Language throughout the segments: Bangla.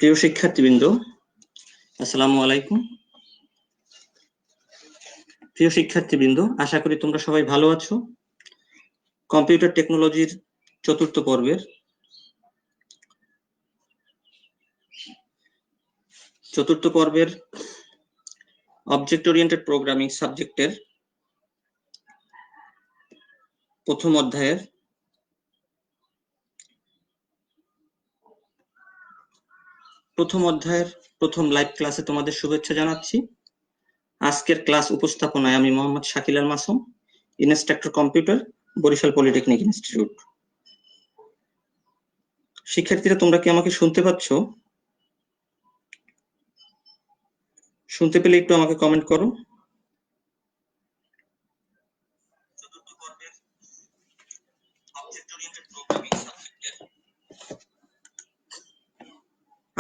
প্রিয় শিক্ষার্থীবৃন্দ, আসসালামু আলাইকুম। প্রিয় শিক্ষার্থীবৃন্দ, আশা করি তোমরা সবাই ভালো আছো। কম্পিউটার টেকনোলজির চতুর্থ পর্বের অবজেক্ট ওরিয়েন্টেড প্রোগ্রামিং সাবজেক্টের প্রথম অধ্যায়ের প্রথম লাইভ ক্লাসে তোমাদের শুভেচ্ছা জানাচ্ছি। আজকের ক্লাস উপস্থাপনায় আমি Mohammad Shakil Al Masum, instructor computer, Barisal polytechnic institute. শিক্ষার্থীরা, তোমরা কি আমাকে শুনতে পাচ্ছ? শুনতে পেলে একটু আমাকে কমেন্ট করো।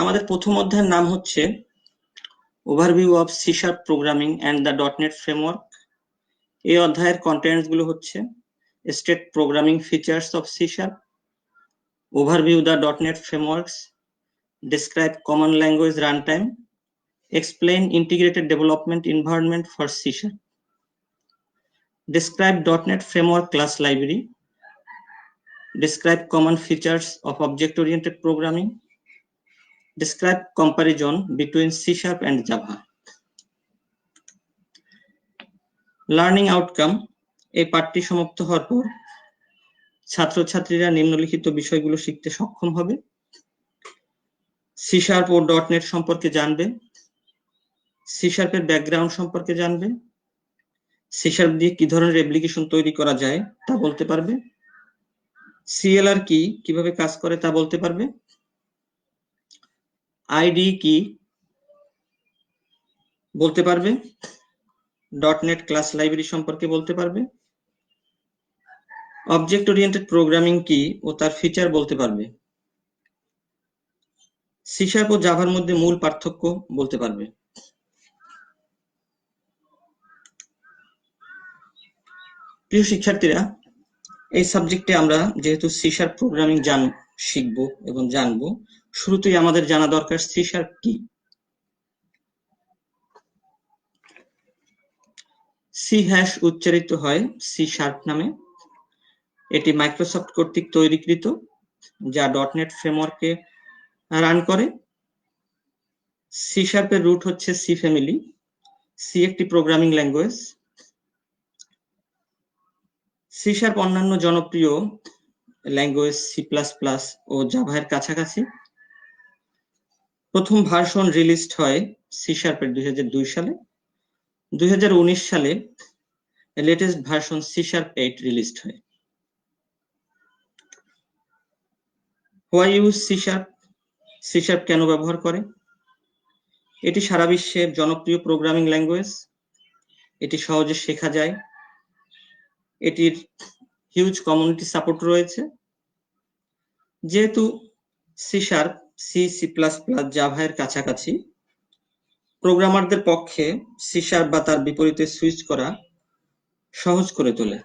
আমাদের প্রথম অধ্যায়ের নাম হচ্ছে overview of C sharp programming and the dot net framework. এই অধ্যায়ের কন্টেন্টস গুলো হচ্ছে state programming features of C sharp, overview the dot net frameworks, describe common language runtime, explain integrated development environment for C#, describe .NET Framework class library, describe common features of object-oriented programming, describe comparison between C# and Java. Learning outcome, এই পাঠটি সমাপ্ত হওয়ার পর ছাত্রছাত্রীরা নিম্নলিখিত বিষয়গুলো শিখতে সক্ষম হবে। C# ও .NET সম্পর্কে জানবে, C# এর ব্যাকগ্রাউন্ড সম্পর্কে জানবে, C# দিয়ে কি ধরনের অ্যাপ্লিকেশন তৈরি করা যায় তা বলতে পারবে, CLR কি, কিভাবে কাজ করে তা বলতে পারবে, IDE কি বলতে পারবে, .NET ক্লাস লাইব্রেরি সম্পর্কে বলতে পারবে, অবজেক্ট ওরিয়েন্টেড প্রোগ্রামিং কি ও তার ফিচার বলতে পারবে, C# ও জাভার মধ্যে মূল পার্থক্য বলতে পারবে। প্রিয় শিক্ষার্থীরা, এই সাবজেক্টে আমরা যেহেতু C# প্রোগ্রামিং শিখবো এবং জানবো, শুরুতেই আমাদের জানা দরকার C# কি। C# উচ্চারিত হয় C# নামে। এটি মাইক্রোসফট কর্তৃক তৈরিকৃত, যা .NET ফ্রেমওয়ার্কে রান করে। C# এর রুট হচ্ছে C ফ্যামিলি। C একটি প্রোগ্রামিং ল্যাঙ্গুয়েজ। C# অন্যান্য জনপ্রিয় ল্যাঙ্গুয়েজ C++ ও জাভা এর কাছাকাছি। প্রথম ভার্সন রিলিজড হয় C# এর 2002 সালে। 2019 সালে লেটেস্ট ভার্সন C#8 রিলিজড হয়। Why use C#? C# কেন ব্যবহার করে? এটি সারা বিশ্বের জনপ্রিয় প্রোগ্রামিং ল্যাঙ্গুয়েজ। এটি সহজে শেখা যায়। এটির হিউজ কমিউনিটি সাপোর্ট রয়েছে। যেহেতু C#, C++, জাভা এর কাছাকাছি, প্রোগ্রামারদের পক্ষে C# বা তার বিপরীতে সুইচ করা সহজ করে তোলে।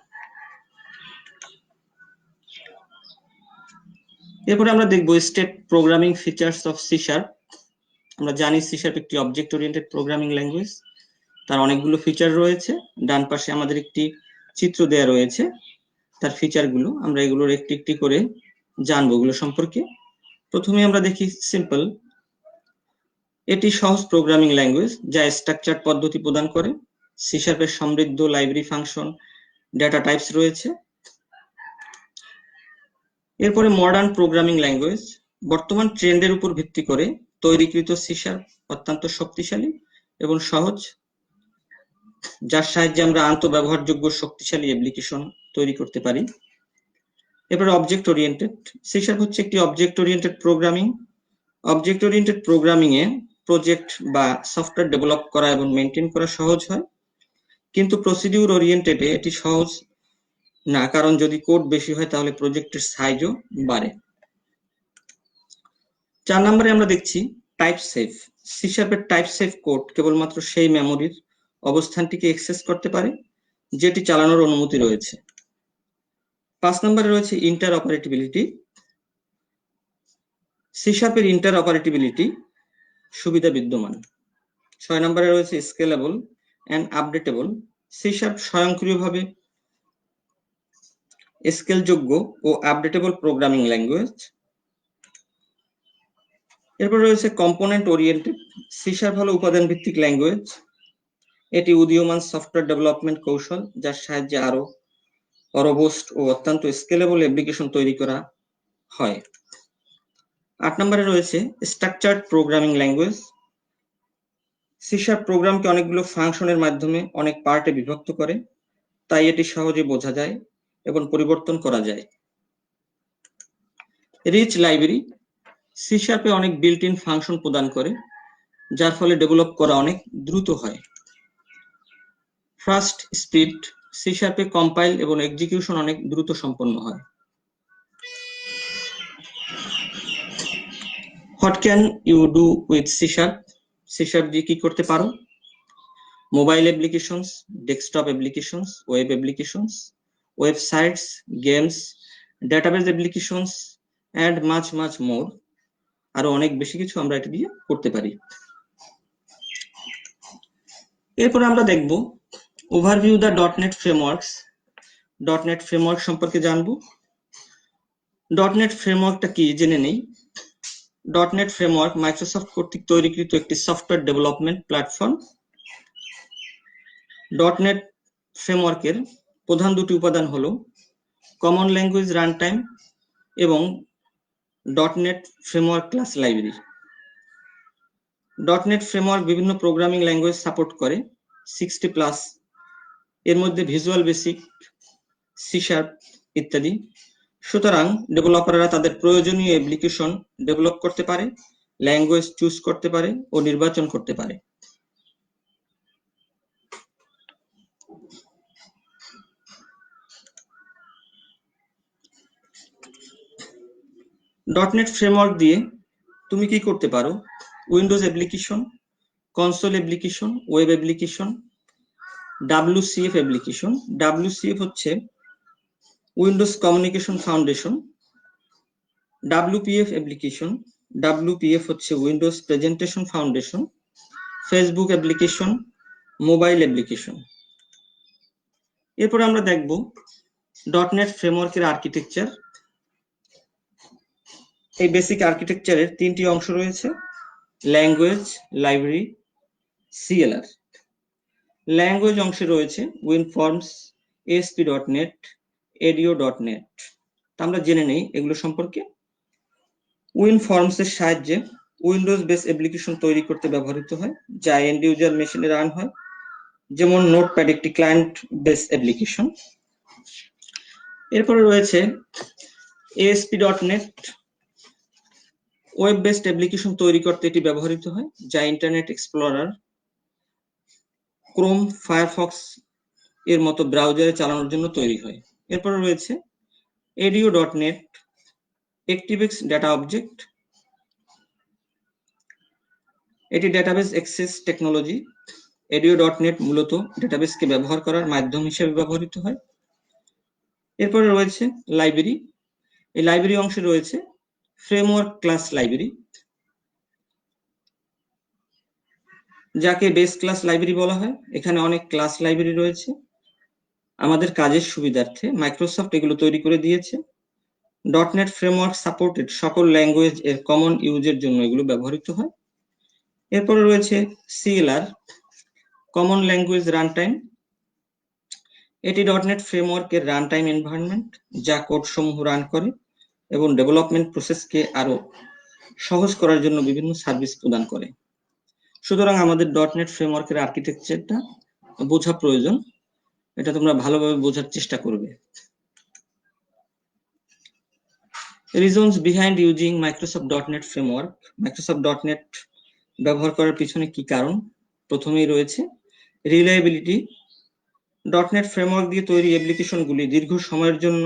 এরপরে আমরা দেখব state programming features of C#। আমরা জানি C# একটি অবজেক্ট ওরিয়েন্টেড প্রোগ্রামিং ল্যাঙ্গুয়েজ। তার অনেকগুলো ফিচার রয়েছে। ডান পাশে আমাদের একটি চিত্র দেয়া রয়েছে তার ফিচারগুলো। আমরা এগুলোর একটি একটি করে জানবো এগুলো সম্পর্কে। প্রথমে আমরা দেখি সিম্পল। এটি সহজ প্রোগ্রামিং ল্যাঙ্গুয়েজ যা স্ট্রাকচার পদ্ধতি প্রদান করে। C# এর সমৃদ্ধ লাইব্রেরি ফাংশন, ডেটা টাইপস রয়েছে। এরপরে মডার্ন প্রোগ্রামিং ল্যাঙ্গুয়েজ। বর্তমান ট্রেন্ডের উপর ভিত্তি করে তৈরিকৃত C# অত্যন্ত শক্তিশালী এবং সহজ, যার সাহায্যে আমরা আন্তঃব্যবহারযোগ্য শক্তিশালী অ্যাপ্লিকেশন তৈরি করতে পারি। এরপরে অবজেক্ট ওরিয়েন্টেড। C# হচ্ছে একটি object oriented programming. Object oriented programming এ প্রজেক্ট বা সফটওয়্যার ডেভেলপ করা এবং মেইনটেইন করা সহজ হয়, কিন্তু প্রসিডিউর ওরিয়েন্টেডে এটি সহজ না, কারণ যদি কোড বেশি হয় তাহলে প্রজেক্টের সাইজও বাড়ে। 4 নম্বরে আমরা দেখছি টাইপ সেফ। C# এর টাইপ সেফ কোড কেবলমাত্র সেই মেমোরির অবস্থানটিকে অ্যাক্সেস করতে পারে যেটি চালানোর অনুমতি রয়েছে। 5 নম্বরে রয়েছে ইন্টারঅপারেটিবিলিটি। C# এর ইন্টারঅপারেটিবিলিটি সুবিধা বিদ্যমান। 6 নম্বরে রয়েছে scalable and updatable. C sharp স্বয়ংক্রিয়ভাবে স্কেলযোগ্য ও আপডেটেবল প্রোগ্রামিং ল্যাঙ্গুয়েজ। এরপর রয়েছে কম্পোনেন্ট ওরিয়েন্টেড। সি শার্প হলো উপাদান ভিত্তিক ল্যাঙ্গুয়েজ। এটি উদীয়মান সফটওয়্যার ডেভেলপমেন্ট কৌশল যার সাহায্যে আরো রোবস্ট ও অত্যন্ত স্কেলেবল অ্যাপ্লিকেশন তৈরি করা হয়। 8 নম্বরে রয়েছে structured programming language. C sharp প্রোগ্রামকে অনেকগুলো ফাংশনের মাধ্যমে অনেক পার্টে বিভক্ত করে, তাই এটি সহজে বোঝা যায় এবং পরিবর্তন করা যায়। Rich library. সি শার্পে অনেক বিল্ট ইন ফাংশন প্রদান করে, যার ফলে ডেভেলপ করা অনেক দ্রুত হয়। Fast speed. সি শার্পে কম্পাইল এবং এক্সিকিউশন অনেক দ্রুত সম্পন্ন হয়। What can you do with C sharp? C sharp দিয়ে কি করতে পারো? Mobile applications, desktop applications, web applications, websites, games, database applications and much much more. আরো অনেক বেশি কিছু আমরা এটা দিয়ে করতে পারি। এরপরে আমরা দেখব overview the dot net frameworks. ডটনেট framework সম্পর্কে জানবো। ডটনেট ফ্রেমওয়ার্কটা কি জেনে নেই। ডটনেট ফ্রেমওয়ার্ক মাইক্রোসফট কর্তৃক তৈরিকৃত একটি সফটওয়্যার ডেভেলপমেন্ট প্ল্যাটফর্ম। ডটনেট ফ্রেমওয়ার্কের প্রধান দুটি উপাদান হলো কমন ল্যাঙ্গুয়েজ রান টাইম এবং ডটনেট ফ্রেমওয়ার্ক ক্লাস লাইব্রেরি। ডটনেট ফ্রেমওয়ার্ক বিভিন্ন প্রোগ্রামিং ল্যাঙ্গুয়েজ সাপোর্ট করে 60+, এর মধ্যে ভিজুয়াল বেসিক, সি শার্প ইত্যাদি। সুতরাং ডেভেলপাররা তাদের প্রয়োজনীয় অ্যাপ্লিকেশন ডেভেলপ করতে পারে, ল্যাঙ্গুয়েজ চুজ করতে পারে ও নির্বাচন করতে পারে। ডটনেট ফ্রেমওয়ার্ক দিয়ে তুমি কি করতে পারো? Windows application, console application, web application, WCF application. WCF হচ্ছে Windows communication foundation. WPF application, WPF হচ্ছে Windows presentation foundation. Facebook application, mobile application. এরপর আমরা দেখব ডটনেট ফ্রেমওয়ার্কের আর্কিটেকচার। এই বেসিক আর্কিটেকচারের 3টি অংশ রয়েছে: ল্যাঙ্গুয়েজ, লাইব্রেরি, CLR। ল্যাঙ্গুয়েজ অংশে রয়েছে উইনফর্মস, ASP.NET, ADO.NET। আমরা জেনে নেই এগুলো সম্পর্কে। উইনফর্মস এর সাহায্যে উইন্ডোজ বেস অ্যাপ্লিকেশন তৈরি করতে ব্যবহৃত হয়, যা এন্ড ইউজার মেশিনে রান হয়, যেমন নোটপ্যাড একটি ক্লায়েন্ট বেস অ্যাপ্লিকেশন। এরপরে রয়েছে ASP.NET। ওয়েব বেসড অ্যাপ্লিকেশন তৈরি করতে এটি ব্যবহৃত হয়, যা ইন্টারনেট এক্সপ্লোরার, ক্রোম, ফায়ারফক্স এর মতো ব্রাউজারে চালানোর জন্য তৈরি হয়। এরপরে রয়েছে ADO.NET, ActiveX ডাটা অবজেক্ট। এটি ডেটাবেস অ্যাক্সেস টেকনোলজি। ADO.NET মূলত ডেটাবেসকে ব্যবহার করার মাধ্যম হিসেবে ব্যবহৃত হয়। এরপরে রয়েছে লাইব্রেরি। এই লাইব্রেরি অংশে রয়েছে ফ্রেমওয়ার্ক ক্লাস লাইব্রেরি, যাকে বেস ক্লাস লাইব্রেরি বলা হয়। এখানে অনেক ক্লাস লাইব্রেরি রয়েছে। আমাদের কাজের সুবিধার্থে মাইক্রোসফট এগুলো তৈরি করে দিয়েছে। ডটনেট ফ্রেমওয়ার্ক সাপোর্টেড সকল ল্যাঙ্গুয়েজ এর কমন ইউজের জন্য এগুলো ব্যবহৃত হয়। এরপরে রয়েছে CLR, common language run time. এটি ডটনেট ফ্রেমওয়ার্কের রান টাইম এনভায়রনমেন্ট, যা কোড সমূহ রান করে এবং ডেভেলপমেন্ট প্রসেসকে আরো সহজ করার জন্য বিভিন্ন সার্ভিস প্রদান করে। সুতরাং আমাদের ডটনেট ফ্রেমওয়ার্কের আর্কিটেকচারটা বোঝা প্রয়োজন। এটা তোমরা ভালোভাবে বোঝার চেষ্টা করবে। Reasons behind using Microsoft dot net framework. Microsoft dot net ব্যবহার করার পিছনে কি কারণ? প্রথমেই রয়েছে রিলায়েবিলিটি। ডটনেট ফ্রেমওয়ার্ক দিয়ে তৈরি অ্যাপ্লিকেশনগুলি দীর্ঘ সময়ের জন্য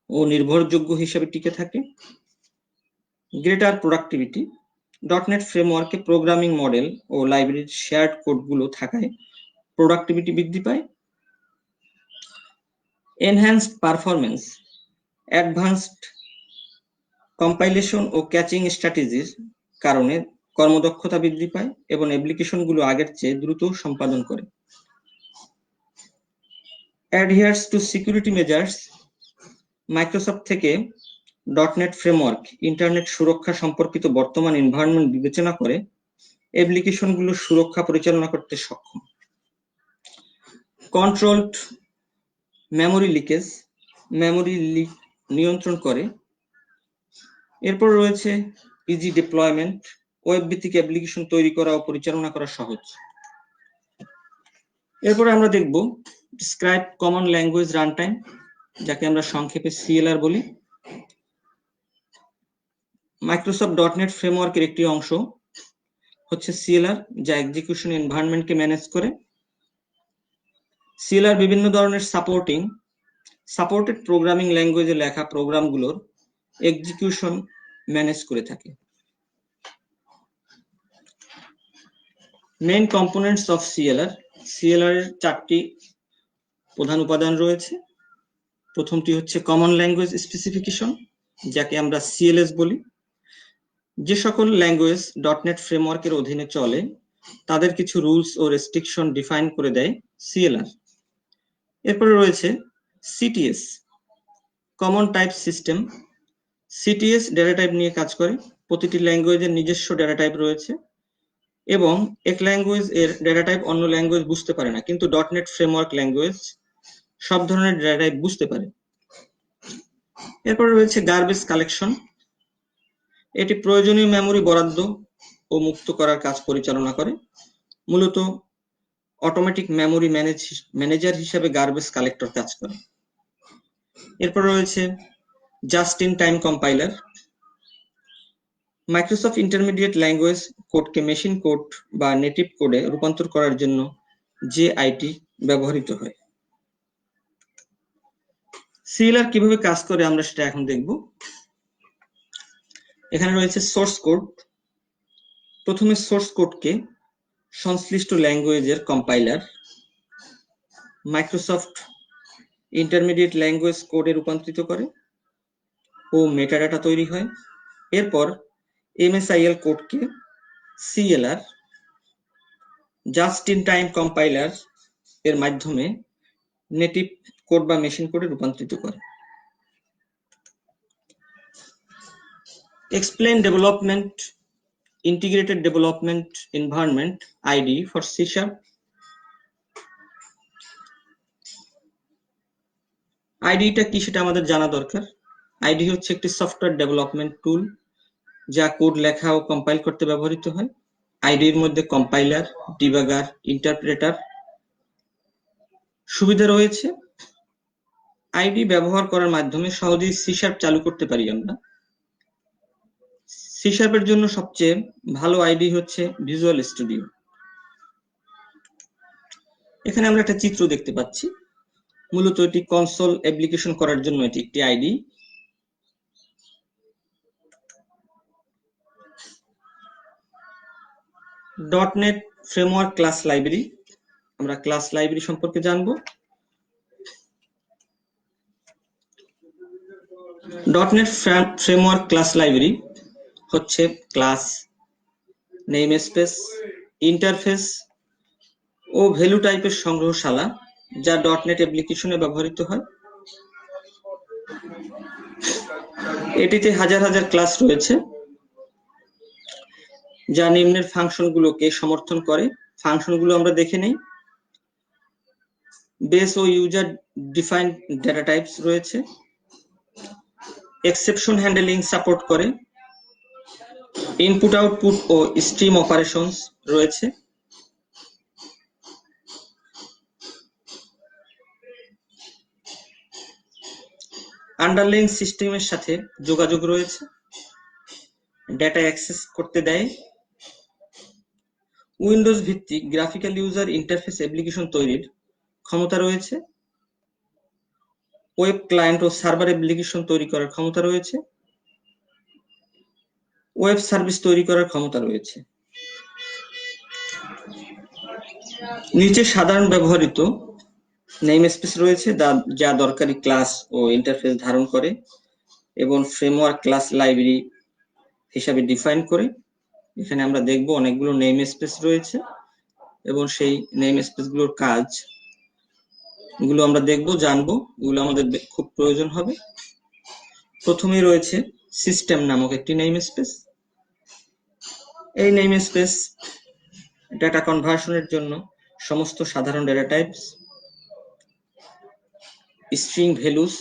ও নির্ভরযোগ্য হিসেবে টিকে থাকে। Greater productivity. ডটনেট ফ্রেমওয়ার্কে প্রোগ্রামিং মডেল ও লাইব্রেরির শেয়ার্ড কোডগুলো থাকায় প্রোডাক্টিভিটি বৃদ্ধি পায়। Enhanced performance. অ্যাডভান্সড কম্পাইলেশন ও ক্যাচিং স্ট্র্যাটেজির কারণে কর্মদক্ষতা বৃদ্ধি পায় এবং অ্যাপ্লিকেশনগুলো আগের চেয়ে দ্রুত সম্পাদন করে। adheres to security measures, Microsoft থেকে .NET ফ্রেমওয়ার্ক ইন্টারনেট সুরক্ষা সম্পর্কিত বর্তমান এনভায়রনমেন্ট বিবেচনা করে অ্যাপ্লিকেশনগুলোর সুরক্ষা পরিচালনা করতে সক্ষম। Controlled memory leakage, memory leak নিয়ন্ত্রণ করে। এরপর রয়েছে ইজি ডিপ্লয়মেন্ট, ওয়েব ভিত্তিক অ্যাপ্লিকেশন তৈরি করা ও পরিচালনা করা সহজ। এরপরে আমরা দেখব ডিসক্রাইব কমন ল্যাঙ্গুয়েজ রানটাইম, যাকে আমরা সংক্ষেপে CLR বলি। মাইক্রোসফট .NET ফ্রেমওয়ার্কের একটি অংশ হচ্ছে CLR, যা এক্সিকিউশন এনভায়রনমেন্টকে ম্যানেজ করে। CLR বিভিন্ন ধরনের সাপোর্টেড প্রোগ্রামিং ল্যাঙ্গুয়েজে লেখা প্রোগ্রামগুলোর এক্সিকিউশন ম্যানেজ করে থাকে। মেইন কম্পোনেন্টস অফ CLR এর 4টি প্রধান উপাদান রয়েছে। প্রথমটি হচ্ছে কমন ল্যাঙ্গুয়েজ স্পেসিফিকেশন, যাকে আমরা CLS বলি। যে সকল ল্যাঙ্গুয়েজ .NET ফ্রেমওয়ার্কের অধীনে চলে তাদের কিছু রুলস ও রেস্ট্রিকশন ডিফাইন করে দেয় CLR। এরপরে রয়েছে CTS, common type system. CTS data type নিয়ে কাজ করে। প্রতিটি ল্যাঙ্গুয়েজের নিজস্ব ডেটা টাইপ রয়েছে এবং এক ল্যাঙ্গুয়েজ এর ডেটা টাইপ অন্য ল্যাঙ্গুয়েজ বুঝতে পারে না, কিন্তু .NET ফ্রেমওয়ার্ক ল্যাঙ্গুয়েজ সব ধরনের ডেটা টাইপ বুঝতে পারে। এরপর রয়েছে গার্বেজ কালেকশন। এটি প্রয়োজনীয় মেমোরি বরাদ্দ ও মুক্ত করার কাজ পরিচালনা করে। মূলত অটোমেটিক মেমোরি ম্যানেজার হিসেবে গার্বেজ কালেক্টর কাজ করে। এরপর রয়েছে just in time compiler. Microsoft intermediate language কোডকে মেশিন কোড বা নেটিভ কোডে রূপান্তর করার জন্য JIT ব্যবহৃত হয়। CLR কিভাবে কাজ করে আমরা সেটা এখন দেখব। এখানে রয়েছে সোর্স কোড। প্রথমে সোর্স কোডকে সংশ্লিষ্ট ল্যাঙ্গুয়েজের কম্পাইলার মাইক্রোসফট ইন্টারমিডিয়েট ল্যাঙ্গুয়েজ কোডে রূপান্তরিত করে ও মেটাডাটা তৈরি হয়। এরপর MSIL কোডকে CLR just in time compiler এর মাধ্যমে নেটিভ কোড বা মেশিন কোডে রূপান্তরিত করে। Explain development integrated development environment IDE for C#। IDE-টা কি সেটা আমাদের জানা দরকার। IDE হচ্ছে একটি সফটওয়্যার ডেভেলপমেন্ট টুল যা কোড লেখা ও কম্পাইল করতে ব্যবহৃত হয়। IDE-র মধ্যে কম্পাইলার, ডিবাগার, ইন্টারপ্রেটার সুবিধা রয়েছে। IDE ব্যবহার করার মাধ্যমে সহজেই C# চালু করতে পারি আমরা। C# এর জন্য সবচেয়ে ভালো IDE হচ্ছে ভিজুয়াল স্টুডিও। এখানে আমরা একটা চিত্র দেখতে পাচ্ছি। মূলত এটি কনসোল অ্যাপ্লিকেশন করার জন্য এটি একটি IDE। .NET framework class library, আমরা ক্লাস লাইব্রেরি সম্পর্কে জানব। .NET ফ্রেমওয়ার্ক ক্লাস লাইব্রেরি হচ্ছে ক্লাস, নেম স্পেস, ইন্টারফেস ও ভ্যালু টাইপের সংগ্রহশালা যা .NET অ্যাপ্লিকেশনে ব্যবহৃত হয়। এটিতে হাজার হাজার ক্লাস রয়েছে যা নিম্নের ফাংশনগুলোকে সমর্থন করে। ফাংশনগুলো আমরা দেখে নেই। বেস ও ইউজার ডিফাইন্ড ডেটা টাইপস রয়েছে। এক্সেপশন হ্যান্ডলিং সাপোর্ট করে। ইনপুট আউটপুট ও স্ট্রিম অপারেশনস রয়েছে। আন্ডারলাইন সিস্টেমের সাথে যোগাযোগ রয়েছে। ডেটা অ্যাক্সেস করতে দেয়। উইন্ডোজ ভিত্তিক গ্রাফিক্যাল ইউজার ইন্টারফেস অ্যাপ্লিকেশন তৈরির ক্ষমতা রয়েছে। ওয়েব ক্লায়েন্ট ও সার্ভার অ্যাপ্লিকেশন তৈরি করার ক্ষমতা রয়েছে। ওয়েব সার্ভিস তৈরি করার ক্ষমতা রয়েছে। নিচে সাধারণ ব্যবহৃত নেমস্পেস রয়েছে যা দরকারি ক্লাস ও ইন্টারফেস ধারণ করে এবং ফ্রেমওয়ার্ক ক্লাস লাইব্রেরি হিসাবে ডিফাইন করে। এখানে আমরা দেখব অনেকগুলো নেম স্পেস রয়েছে এবং সেই নেম স্পেস গুলোর কাজ এগুলো আমরা দেখব, জানবো, এগুলো আমাদের খুব প্রয়োজন হবে। প্রথমেই রয়েছে সিস্টেম নামক একটি নেম স্পেস। এই নেম স্পেস ডেটা কনভার্সনের জন্য সমস্ত সাধারণ data types, string values,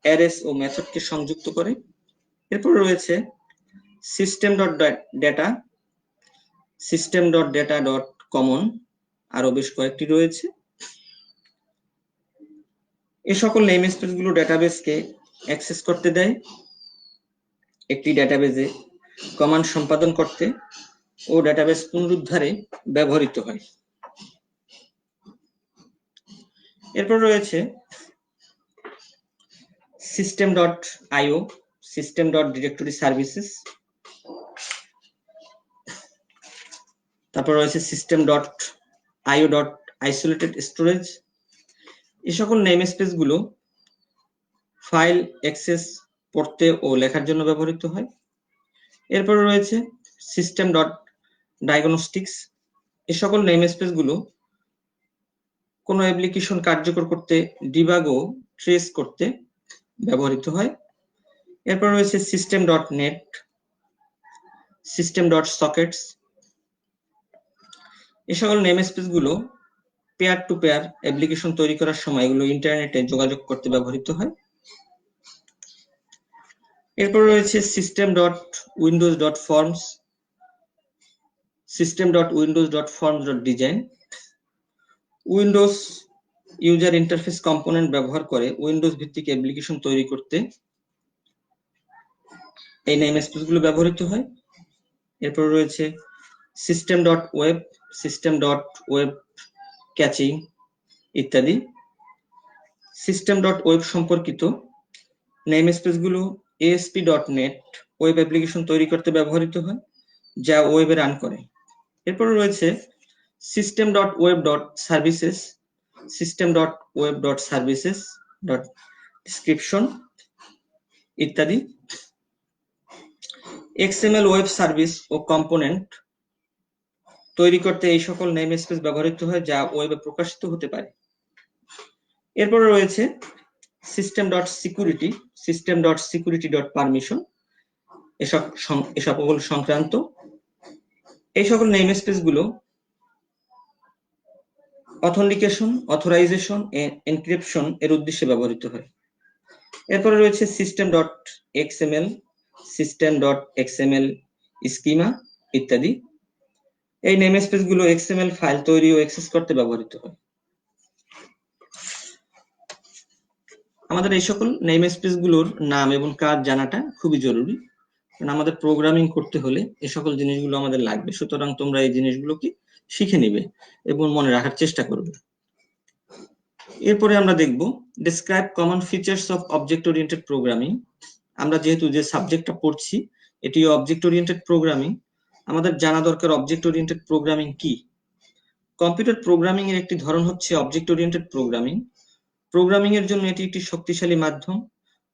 arrays ও মেথডকে সংযুক্ত করে। এরপর রয়েছে system dot data, system dot data dot common, আরো বেশ কয়েকটি রয়েছে। এই সকল নেম স্পেস গুলো ডেটাবেসকে অ্যাক্সেস করতে দেয়, একটি ডেটাবেসে কমান্ড সম্পাদন করতে ও ডেটাবেস পুনরুদ্ধারে ব্যবহৃত হয়। এরপর রয়েছে সিস্টেম ডট আইও, সিস্টেম ডট ডিরেক্টরি সার্ভিসেস, তারপর রয়েছে সিস্টেম ডট আইও ডট আইসোলেটেড স্টোরেজ। এই সকল নেম স্পেস গুলো ফাইল অ্যাক্সেস, পড়তে ও লেখার জন্য ব্যবহৃত হয়। এরপর রয়েছে সিস্টেম ডট ডায়াগনস্টিক্স। এই সকল নেম স্পেস গুলো কোনো অ্যাপ্লিকেশন কার্যকর করতে, ডিবাগ ও ট্রেস করতে ব্যবহৃত হয়। এরপর রয়েছে system dot net, system dot sockets. এই সকল নেম স্পেস গুলো পেয়ার টু পেয়ার অ্যাপ্লিকেশন তৈরি করার সময় এগুলো ইন্টারনেটে যোগাযোগ করতে ব্যবহৃত হয়। এরপর রয়েছে system dot Windows dot forms, system dot Windows dot forms dot design. Windows user interface component ব্যবহার করে উইন্ডোজ ভিত্তিক অ্যাপ্লিকেশন তৈরি করতে এই নেম স্পেস গুলো ব্যবহৃত হয়। এরপর রয়েছে system dot web, system dot web caching ইত্যাদি। সিস্টেম ডট ওয়েব সম্পর্কিত নেম স্পেস গুলো ASP.NET ওয়েব অ্যাপ্লিকেশন তৈরি করতে ব্যবহৃত হয়, যা ওয়েবে রান করে। এরপর রয়েছে system dot web dot services, system dot web dot services dot description ইত্যাদি। XML ওয়েব সার্ভিস ও কম্পোনেন্ট তৈরি করতে এই সকল নেম স্পেস ব্যবহৃত হয়, যা ওয়েবে প্রকাশিত হতে পারে। এরপর রয়েছে system dot security, system dot security dot permission, এসব সংক্রান্ত। এই সকল নেম স্পেস গুলো অথেন্টিকেশন, অথরাইজেশন, এনক্রিপশন এর উদ্দেশ্যে ব্যবহৃত হয়। এরপরে রয়েছে system dot XML, system dot XML schema ইত্যাদি। এই নেম স্পেস গুলো XML ফাইল তৈরি ও অ্যাক্সেস করতে ব্যবহৃত হয়। আমাদের এই সকল নেম স্পেস গুলোর নাম এবং কাজ জানাটা খুবই জরুরি, কারণ আমাদের প্রোগ্রামিং করতে হলে এই সকল জিনিসগুলো আমাদের লাগবে। সুতরাং তোমরা এই জিনিসগুলোকে শিখে নিবে এবং মনে রাখার চেষ্টা করবে। এরপরে আমরা দেখব describe common features of object oriented programming. আমরা যেহেতু যে সাবজেক্টটা পড়ছি এটি অবজেক্ট ওরিয়েন্টেড প্রোগ্রামিং, আমাদের জানা দরকার অবজেক্ট ওরিয়েন্টেড প্রোগ্রামিং কি। কম্পিউটার প্রোগ্রামিং এর একটি ধরন হচ্ছে অবজেক্ট ওরিয়েন্টেড প্রোগ্রামিং। প্রোগ্রামিং এর জন্য এটি একটি শক্তিশালী মাধ্যম।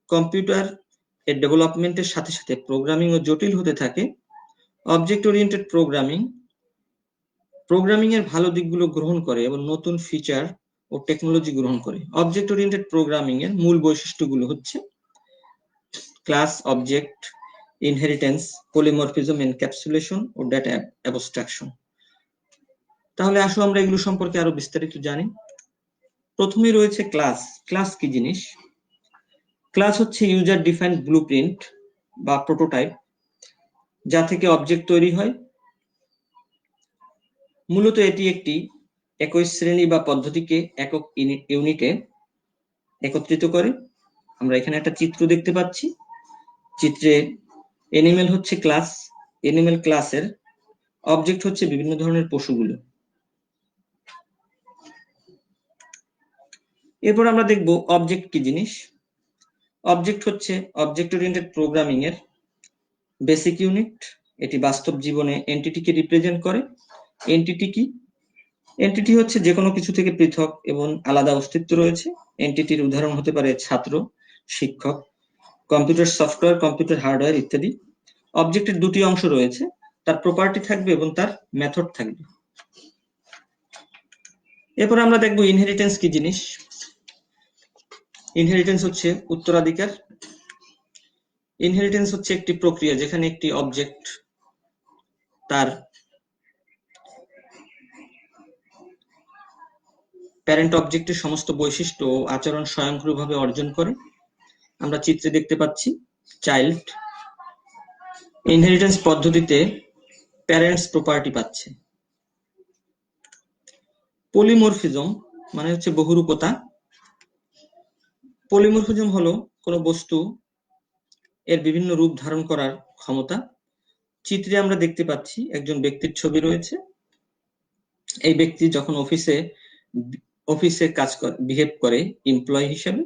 কম্পিউটার এর ডেভেলপমেন্টের সাথে সাথে প্রোগ্রামিং ও জটিল হতে থাকে। অবজেক্ট ওরিয়েন্টেড প্রোগ্রামিং এর ভালো দিকগুলো গ্রহণ করে এবং নতুন ফিচার ও টেকনোলজি গ্রহণ করে। অবজেক্ট ওরিয়েন্টেড প্রোগ্রামিং এর মূল বৈশিষ্ট্যগুলো হচ্ছে class, object, inheritance, polymorphism, encapsulation ও ডেটা অ্যাবস্ট্রাকশন। তাহলে আসো আমরা এগুলো সম্পর্কে আরো বিস্তারিত জানি। প্রথমেই রয়েছে ক্লাস। ক্লাস কি জিনিস? ক্লাস হচ্ছে ইউজার ডিফাইন্ড ব্লুপ্রিন্ট বা প্রোটোটাইপ, যা থেকে অবজেক্ট তৈরি হয়। মূলত এটি একটি একই শ্রেণী বা পদ্ধতিকে একক ইউনিটে একত্রিত করে। আমরা এখানে একটা চিত্র দেখতে পাচ্ছি। চিত্রে এনিমেল হচ্ছে ক্লাস, এনিমেল ক্লাসের অবজেক্ট হচ্ছে বিভিন্ন ধরনের পশুগুলো। এরপর আমরা দেখব অবজেক্ট কি জিনিস। অবজেক্ট হচ্ছে অবজেক্ট ওরিয়েন্টেড প্রোগ্রামিং এর বেসিক ইউনিট। এটি বাস্তব জীবনে এন্টিটিকে রিপ্রেজেন্ট করে। এন্টিটি কি? এন্টিটি হচ্ছে যে কোনো কিছু থেকে পৃথক এবং আলাদা অস্তিত্ব রয়েছে। এন্টিটির উদাহরণ হতে পারে ছাত্র, শিক্ষক, কম্পিউটার সফটওয়্যার, কম্পিউটার হার্ডওয়্যার ইত্যাদি। অবজেক্টের দুটি অংশ রয়েছে, তার প্রপার্টি থাকবে এবং তার মেথড থাকবে। এরপর আমরা দেখব ইনহেরিটেন্স কি জিনিস। ইনহেরিটেন্স হচ্ছে উত্তরাধিকার। ইনহেরিটেন্স হচ্ছে একটি প্রক্রিয়া যেখানে একটি অবজেক্ট তার প্যারেন্ট অবজেক্টের সমস্ত বৈশিষ্ট্য ও আচরণ স্বয়ংক্রিয়ভাবে অর্জন করে। আমরা চিত্রে দেখতে পাচ্ছি চাইল্ড ইনহেরিটেন্স পদ্ধতিতে প্যারেন্টস প্রপার্টি পাচ্ছে। পলিমরফিজম মানে হচ্ছে বহুরূপতা। পলিমরফিজম হলো কোনো বস্তু এর বিভিন্ন রূপ ধারণ করার ক্ষমতা। চিত্রে আমরা দেখতে পাচ্ছি একজন ব্যক্তির ছবি রয়েছে। এই ব্যক্তি যখন অফিসে কাজ করে, বিহেভ করে এমপ্লয়ি হিসেবে।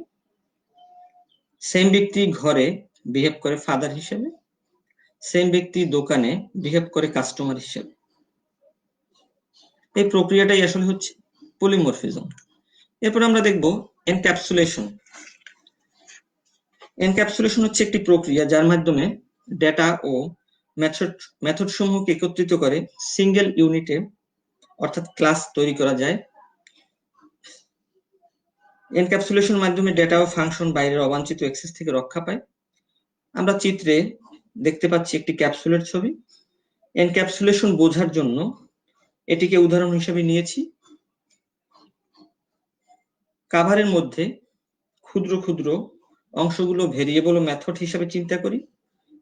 সেম ব্যক্তি ঘরে বিহেভ করে ফাদার হিসেবে। সেম ব্যক্তি দোকানে বিহেভ করে কাস্টমার হিসেবে। এই প্রক্রিয়াটাই আসলে হচ্ছে পলিমরফিজম। এরপর আমরা দেখব এনক্যাপসুলেশন। এনক্যাপসুলেশন হচ্ছে একটি প্রক্রিয়া যার মাধ্যমে ডেটা ও মেথড সমূহকে একত্রিত করে সিঙ্গেল ইউনিটে অর্থাৎ ক্লাস তৈরি করা যায়। এনক্যাপসুলেশন মাধ্যমে ডেটা ও ফাংশন বাইরের অবাঞ্ছিত অ্যাক্সেস থেকে রক্ষা পায়। আমরা চিত্রে দেখতে পাচ্ছি একটি ক্যাপসুলের ছবি। এনক্যাপসুলেশন বোঝার জন্য এটিকে উদাহরণ হিসেবে নিয়েছি। কাভারের মধ্যে ক্ষুদ্র ক্ষুদ্র অংশগুলো ভেরিয়েবল ও মেথড হিসেবে চিন্তা করি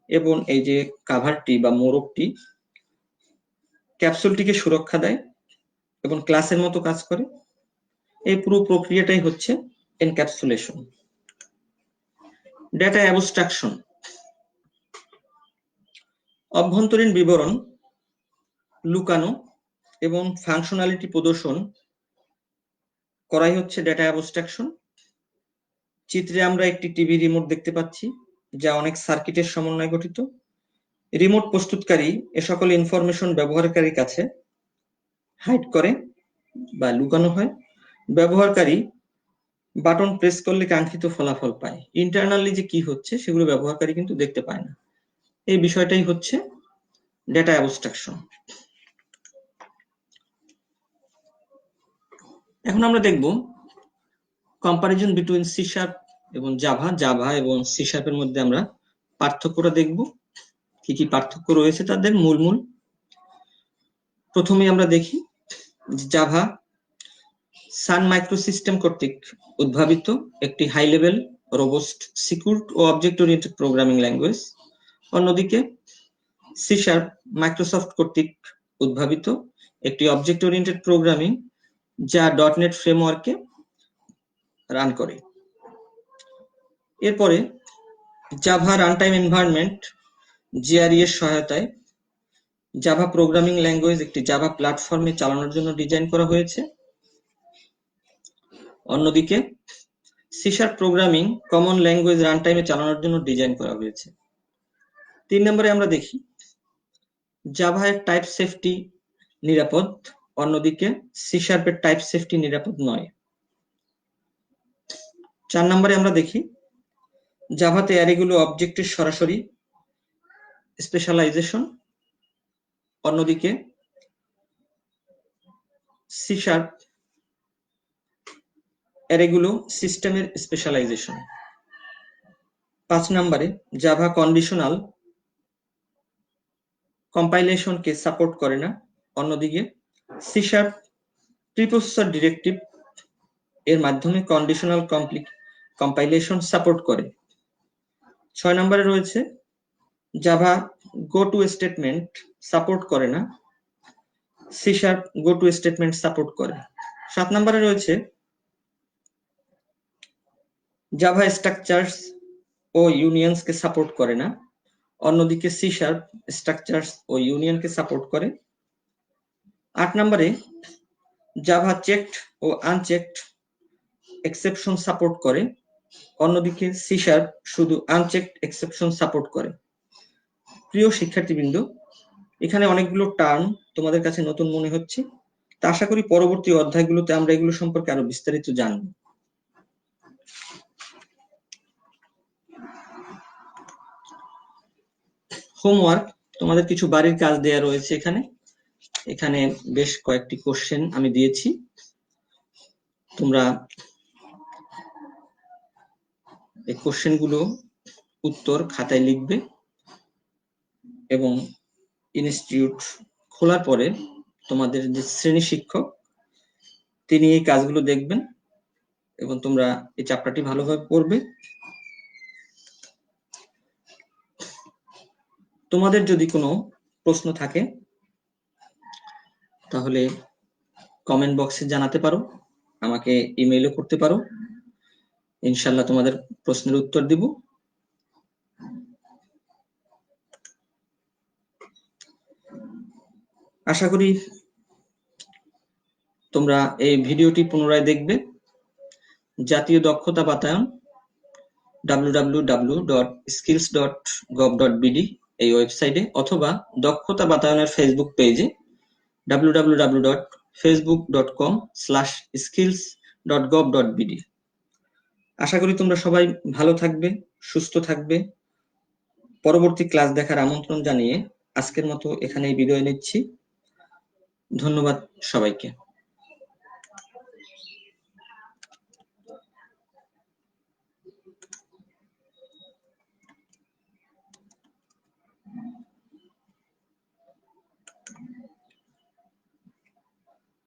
এবং এই যে কাভারটি বা মোড়কটি ক্যাপসুলটিকে সুরক্ষা দেয় এবং ক্লাসের মতো কাজ করে। এই পুরো প্রক্রিয়াটাই হচ্ছে এনক্যাপসুলেশন। ডেটা অ্যাবস্ট্রাকশন, অভ্যন্তরীণ বিবরণ লুকানো এবং ফাংশনালিটি প্রদর্শন করাই হচ্ছে ডেটা অ্যাবস্ট্রাকশন। চিত্রে আমরা একটি টিভি রিমোট দেখতে পাচ্ছি যা অনেক সার্কিটের সমন্বয়ে গঠিত। রিমোট প্রস্তুতকারী এ সকল ইনফরমেশন ব্যবহারকারীর কাছে হাইড করে বা লুকানো হয়। ব্যবহারকারী বাটন প্রেস করলে কাঙ্ক্ষিত ফলাফল পায়। ইন্টারনালি যে কি হচ্ছে সেগুলো ব্যবহারকারী কিন্তু দেখতে পায় না। এই বিষয়টাই হচ্ছে ডেটা অ্যাবস্ট্রাকশন। এখন আমরা দেখব কম্পারিজন বিটুইন সি শার্প এবং জাভা এবং সি শার্পের মধ্যে আমরা পার্থক্যটা দেখব, কি কি পার্থক্য রয়েছে তাদের মূল। প্রথমে আমরা দেখি জাভা সান মাইক্রোসিস্টেম কর্তৃক উদ্ভাবিত একটি হাই লেভেল রোবস্ট সিকিউর ও অবজেক্ট ওরিয়েন্টেড প্রোগ্রামিং ল্যাঙ্গুয়েজ। অন্যদিকে সি শার্প মাইক্রোসফট কর্তৃক উদ্ভাবিত একটি অবজেক্ট ওরিয়েন্টেড প্রোগ্রামিং যা ডটনেট ফ্রেমওয়ার্কে রান করে। এরপরে জাভা রানটাইম এনভায়রনমেন্ট জিআরই এর সহায়তায় জাভা প্রোগ্রামিং ল্যাঙ্গুয়েজ একটি জাভা প্ল্যাটফর্মে চালানোর জন্য ডিজাইন করা হয়েছে। অন্যদিকে C sharp programming common language রানটাইমে চালানোর জন্য ডিজাইন করা হয়েছে। 3 নম্বরে আমরা দেখি জাভা এর টাইপ সেফটি নিরাপদ, অন্যদিকে সি শার্পের টাইপ সেফটি নিরাপদ নয়। 4 নম্বরে আমরা দেখি জাভাতে অ্যারেগুলো অবজেক্টের সরাসরি স্পেশালাইজেশন, অন্যদিকে সি শার্প অ্যারেগুলো সিস্টেমের স্পেশালাইজেশন। 5 নম্বরে জাভা কন্ডিশনাল কম্পাইলেশনকে সাপোর্ট করে না, অন্যদিকে সি শার্প প্রিপ্রসেসর ডিরেক্টিভ এর মাধ্যমে কন্ডিশনাল কম্পাইলেশন সাপোর্ট করে। 6 নম্বরে রয়েছে Java go to statement support করে না, C sharp go to statement support করে। 7 নম্বরে রয়েছে জাভা স্ট্রাকচারস ও ইউনিয়নসকে সাপোর্ট করে না, অন্যদিকে সি শার্প স্ট্রাকচারস ও ইউনিয়নকে সাপোর্ট করে। 8 নম্বরে জাভা চেকড ও আনচেকড এক্সেপশন সাপোর্ট করে, অন্যদিকে সি শার্প শুধু আনচেকড এক্সেপশন সাপোর্ট করে। প্রিয় শিক্ষার্থীবৃন্দ, এখানে অনেকগুলো টার্ম তোমাদের কাছে নতুন মনে হচ্ছে, তা আশা করি পরবর্তী অধ্যায়গুলোতে আমরা এগুলো সম্পর্কে আরো বিস্তারিত জানব। হোমওয়ার্ক, তোমাদের কিছু বাড়ির কাজ দেয়া রয়েছে এখানে। এখানে বেশ কয়েকটি কোশ্চেন আমি দিয়েছি, তোমরা এই কোশ্চেনগুলো উত্তর খাতায় লিখবে এবং ইনস্টিটিউট খোলার পরে তোমাদের যে শ্রেণী শিক্ষক তিনি এই কাজগুলো দেখবেন এবং তোমরা এই চ্যাপ্টারটি ভালোভাবে পড়বে। তোমাদের যদি কোনো প্রশ্ন থাকে তাহলে কমেন্ট বক্সে জানাতে পারো, আমাকে ইমেইলও করতে পারো, ইনশাআল্লাহ তোমাদের প্রশ্নের উত্তর দিব। আশা করি তোমরা এই ভিডিওটি পুনরায় দেখবে। জাতীয় দক্ষতা বাতায়ন www.skills.gov.bd এই ওয়েবসাইটে অথবা দক্ষতা বাতায়নের ফেসবুক পেজে www.facebook.com/skills.gov.bd। আশা করি তোমরা সবাই ভালো থাকবে, সুস্থ থাকবে। পরবর্তী ক্লাস দেখার আমন্ত্রণ জানিয়ে আজকের মতো এখানেই বিদায় নিচ্ছি। ধন্যবাদ সবাইকে।